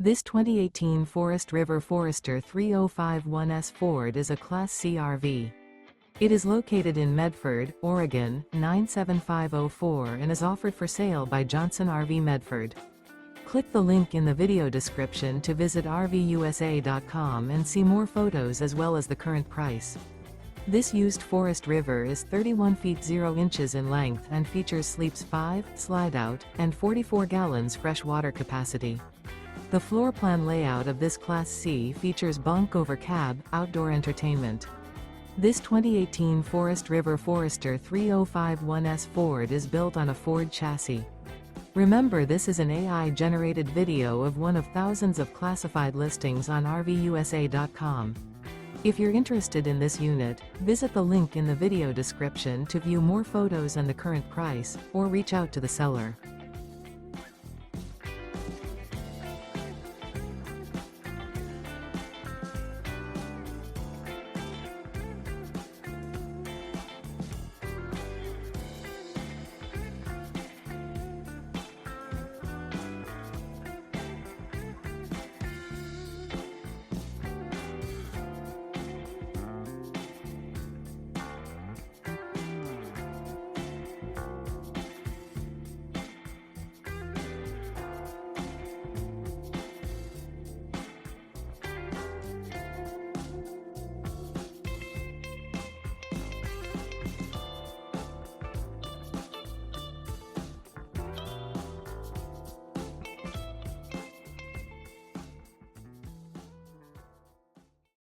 This 2018 Forest River Forester 3051S Ford is a Class C RV. It is located in Medford, Oregon, 97504 and is offered for sale by Johnson RV Medford. Click the link in the video description to visit RVUSA.com and see more photos as well as the current price. This used Forest River is 31 feet 0 inches in length and features sleeps 5, slide-out, and 44 gallons fresh water capacity. The floor plan layout of this Class C features bunk over cab, outdoor entertainment. This 2018 Forest River Forester 3051S Ford is built on a Ford chassis. Remember, this is an AI-generated video of one of thousands of classified listings on RVUSA.com. If you're interested in this unit, visit the link in the video description to view more photos and the current price, or reach out to the seller.